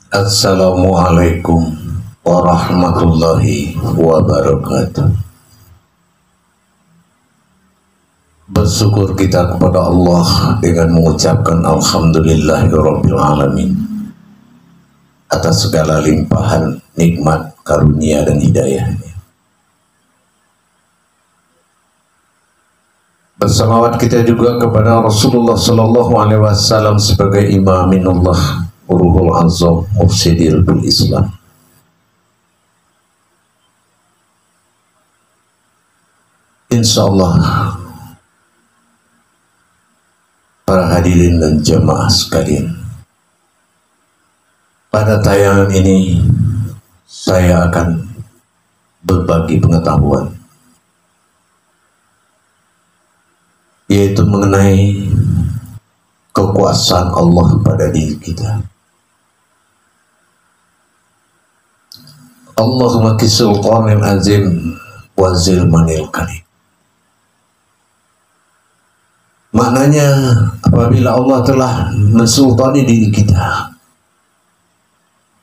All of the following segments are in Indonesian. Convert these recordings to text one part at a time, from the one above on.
Assalamualaikum warahmatullahi wabarakatuh. Bersyukur kita kepada Allah dengan mengucapkan alhamdulillahirabbil alamin atas segala limpahan nikmat, karunia dan hidayahnya. Bersalawat kita juga kepada Rasulullah sallallahu alaihi wasallam sebagai imaminullah, Ruhul Azam, Mufsidil Islam. Insyaallah para hadirin dan jamaah sekalian, pada tayangan ini saya akan berbagi pengetahuan, yaitu mengenai kekuasaan Allah pada diri kita. Allahumma kisultanil azim wa zilmanil karim. Maknanya, apabila Allah telah mensultani diri kita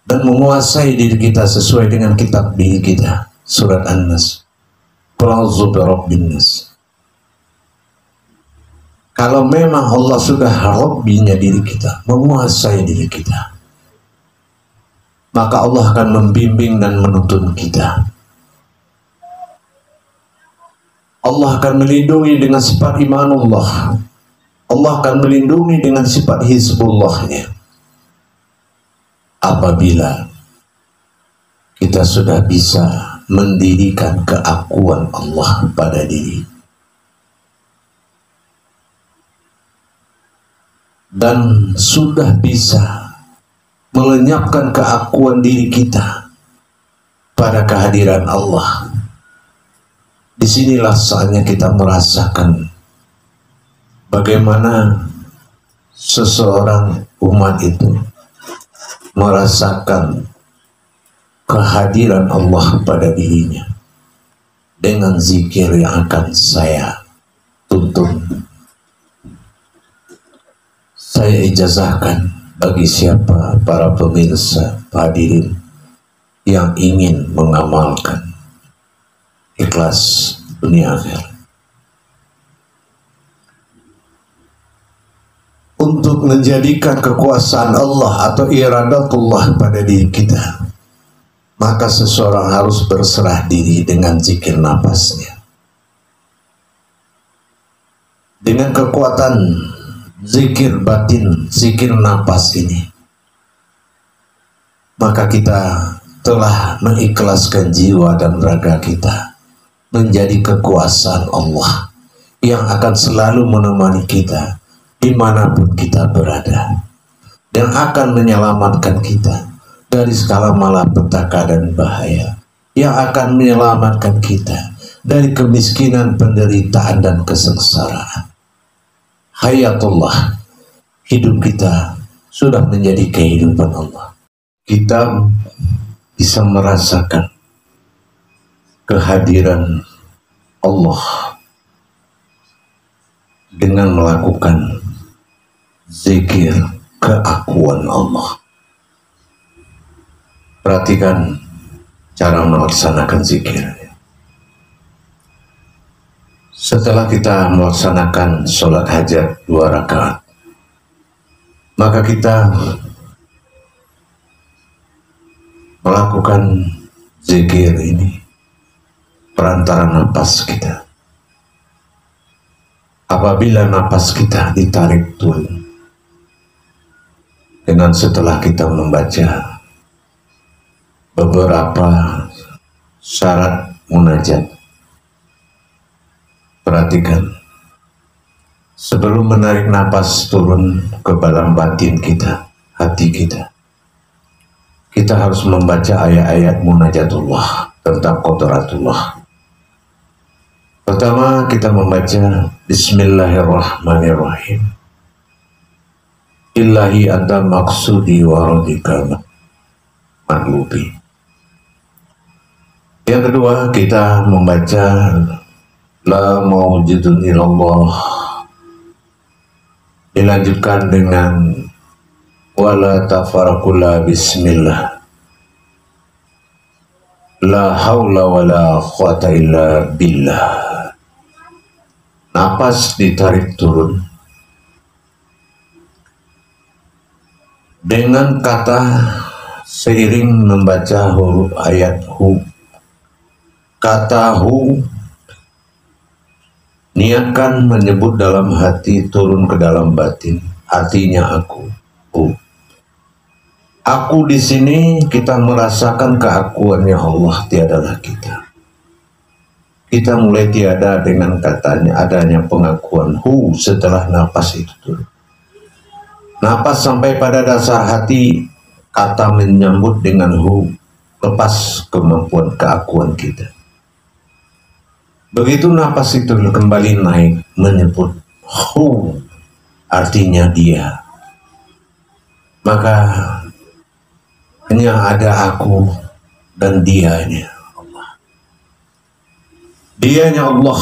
dan menguasai diri kita sesuai dengan kitab diri kita, surat An-Nas, Qul a'udzu birabbin nas. Kalau memang Allah sudah Rabbinya diri kita, menguasai diri kita, maka Allah akan membimbing dan menuntun kita. Allah akan melindungi dengan sifat imanullah. Allah akan melindungi dengan sifat hizbullahnya. Apabila kita sudah bisa mendirikan keakuan Allah pada diri dan sudah bisa melenyapkan keakuan diri kita pada kehadiran Allah, disinilah saatnya kita merasakan bagaimana seseorang umat itu merasakan kehadiran Allah pada dirinya dengan zikir yang akan saya tuntun. Saya ijazahkan bagi siapa para pemirsa hadirin yang ingin mengamalkan ikhlas dunia akhirat untuk menjadikan kekuasaan Allah atau iradatullah pada diri kita, maka seseorang harus berserah diri dengan zikir nafasnya. Dengan kekuatan zikir batin, zikir nafas ini, maka kita telah mengikhlaskan jiwa dan raga kita menjadi kekuasaan Allah yang akan selalu menemani kita dimanapun kita berada, dan akan menyelamatkan kita dari segala malapetaka dan bahaya, yang akan menyelamatkan kita dari kemiskinan, penderitaan dan kesengsaraan. Hayatullah, hidup kita sudah menjadi kehidupan Allah. Kita bisa merasakan kehadiran Allah dengan melakukan zikir keakuan Allah. Perhatikan cara melaksanakan zikir. Setelah kita melaksanakan sholat hajat 2 rakaat, maka kita melakukan zikir ini perantara napas kita. Apabila napas kita ditarik turun, dengan setelah kita membaca beberapa syarat munajat, perhatikan, sebelum menarik napas turun ke dalam batin kita, hati kita, kita harus membaca ayat-ayat munajatullah tentang qudratullah. Pertama, kita membaca Bismillahirrahmanirrahim. Ilahi anta maksudi wa radika matlubi. Yang kedua, kita membaca La mawjudun ilallah, dilanjutkan dengan wala tafarakula bismillah, la haula wala quwata illa billah. Napas ditarik turun dengan kata seiring membaca huruf ayat hu. Kata hu niatkan menyebut dalam hati, turun ke dalam batin. Artinya aku. Aku di sini kita merasakan keakuannya Allah, tiadalah kita. Kita mulai tiada dengan katanya adanya pengakuan hu setelah napas itu turun. Napas sampai pada dasar hati, kata menyambut dengan hu, lepas kemampuan keakuan kita. Begitu napas itu kembali naik menyebut hu, artinya dia. Maka hanya ada aku dan dianya Allah. Dianya Allah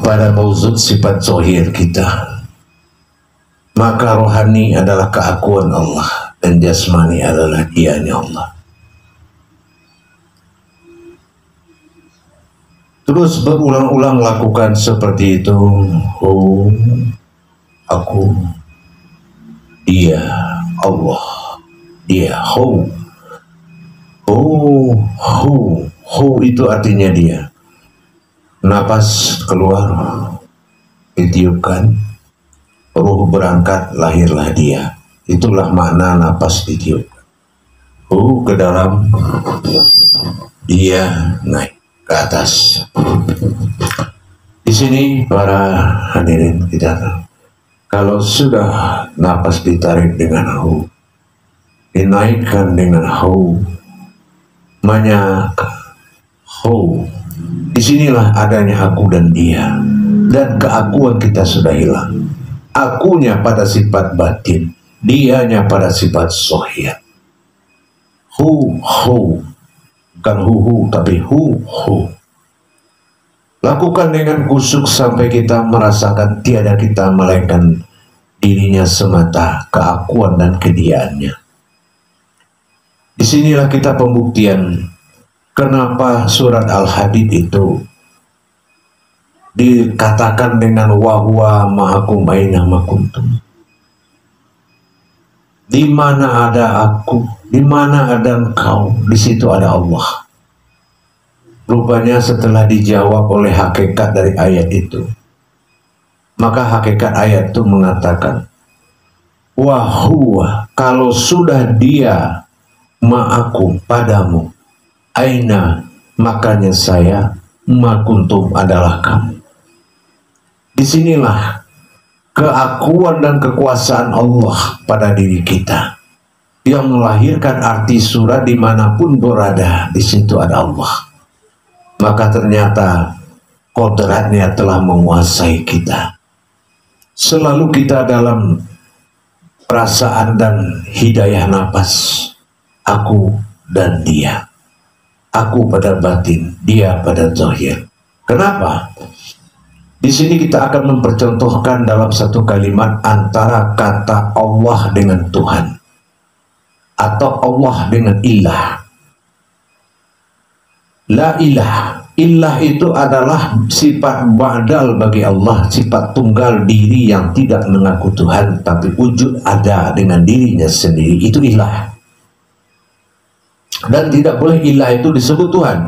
pada mauzud sifat zahir kita. Maka rohani adalah keakuan Allah dan jasmani adalah dianya Allah. Terus berulang-ulang lakukan seperti itu. Hu, aku, dia, Allah, dia, hu. Hu itu artinya dia. Napas keluar, ditiupkan, ruh berangkat, lahirlah dia. Itulah makna napas ditiupkan. Hu ke dalam, dia naik ke atas. Di sini para hadirin kita tahu, kalau sudah napas ditarik dengan hu, dinaikkan dengan hu, banyak hu. Disinilah adanya aku dan dia, dan keakuan kita sudah hilang. Akunya pada sifat batin, dianya pada sifat zahir. Hu, bukan hu, tapi hu. Lakukan dengan kusuk sampai kita merasakan tiada kita melainkan dirinya semata, keakuan dan kediaannya. Disinilah kita pembuktian kenapa surat Al-Hadid itu dikatakan dengan wahwa ma'akum aina ma kuntum. Di mana ada aku, di mana ada engkau, di situ ada Allah. Rupanya setelah dijawab oleh hakikat dari ayat itu, maka hakikat ayat itu mengatakan, wahwa, kalau sudah dia ma'akum padamu, aina, makanya saya, ma kuntum adalah kamu. Disinilah keakuan dan kekuasaan Allah pada diri kita yang melahirkan arti surah dimanapun berada, di situ ada Allah. Maka ternyata kodratnya telah menguasai kita. Selalu kita dalam perasaan dan hidayah napas, aku dan dia. Aku pada batin, dia pada zahir. Kenapa? Di sini kita akan mempercontohkan dalam satu kalimat antara kata Allah dengan Tuhan atau Allah dengan ilah. La ilah. Ilah itu adalah sifat ba'dal bagi Allah, sifat tunggal diri yang tidak mengaku Tuhan, tapi wujud ada dengan dirinya sendiri. Itu ilah. Dan tidak boleh ilah itu disebut Tuhan.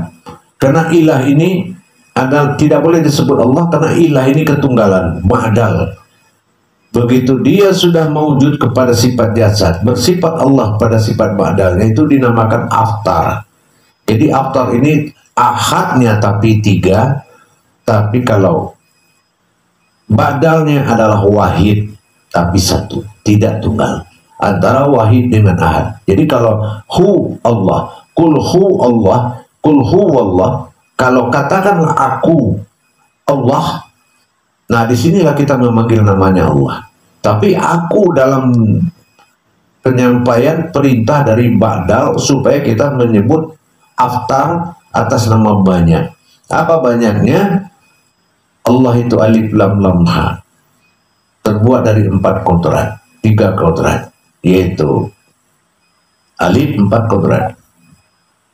Karena ilah ini adalah tidak boleh disebut Allah, karena ilah ini ketunggalan, ba'dal. Begitu dia sudah mewujud kepada sifat jasad, bersifat Allah pada sifat ba'dalnya, itu dinamakan aftar. Jadi aftar ini ahadnya tapi tiga, tapi kalau badalnya adalah wahid tapi satu, tidak tunggal, antara wahid dengan ahad. Jadi kalau hu Allah, kul hu Allah, kul hu Allah, kalau katakanlah aku Allah, nah disinilah kita memanggil namanya Allah. Tapi aku dalam penyampaian perintah dari badal supaya kita menyebut aftar atas nama banyak. Apa banyaknya? Allah itu alif lam lam ha, terbuat dari 4 kodrat, 3 kodrat. yaitu alif 4 kodrat,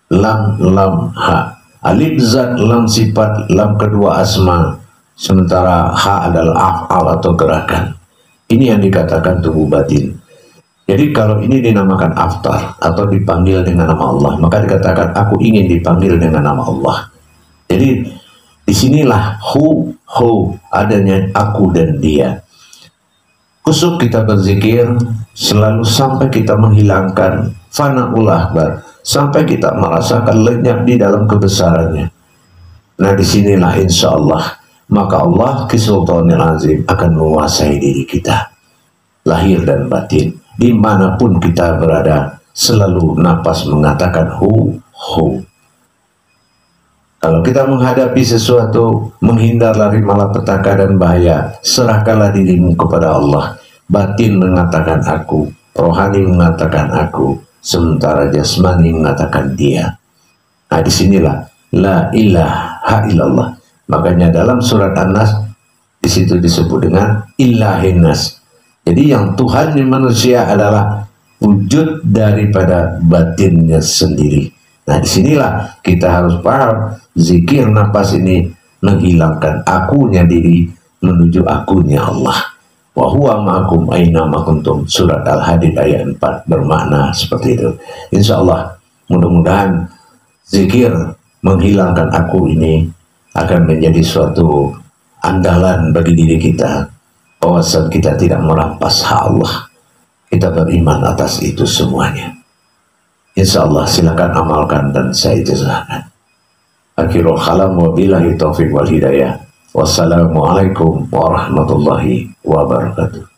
lam ha. Alif zat, lam sifat, lam kedua asma, sementara ha adalah af'al atau gerakan. Ini yang dikatakan tubuh batin. Jadi kalau ini dinamakan aftar atau dipanggil dengan nama Allah, maka dikatakan aku ingin dipanggil dengan nama Allah. Jadi disinilah hu adanya aku dan dia. Kusuk kita berzikir selalu sampai kita menghilangkan fana'ul akbar, sampai kita merasakan lenyap di dalam kebesarannya. Nah disinilah insya Allah maka Allah Kisultanil Azim akan menguasai diri kita, lahir dan batin, dimanapun kita berada. Selalu napas mengatakan hu. Kalau kita menghadapi sesuatu, menghindar dari malapetaka dan bahaya, serahkanlah dirimu kepada Allah. Batin mengatakan aku, rohani mengatakan aku, sementara jasmani mengatakan dia. Nah disinilah la ilaha illallah. Makanya dalam surat An-Nas disitu disebut dengan ilahinas. Jadi yang Tuhan manusia adalah wujud daripada batinnya sendiri. Nah disinilah kita harus paham, zikir nafas ini menghilangkan akunya diri menuju akunya Allah. Wa huwa ma'akum aina ma kuntum. Surat Al-Hadid ayat 4 bermakna seperti itu. Insya Allah mudah-mudahan zikir menghilangkan aku ini akan menjadi suatu andalan bagi diri kita, bahwasanya kita tidak merampas hak Allah. Kita beriman atas itu semuanya. Insya Allah silakan amalkan dan saya jazahkan. Akhirul kalam wabillahi taufiq wal hidayah. Wassalamualaikum warahmatullahi wabarakatuh.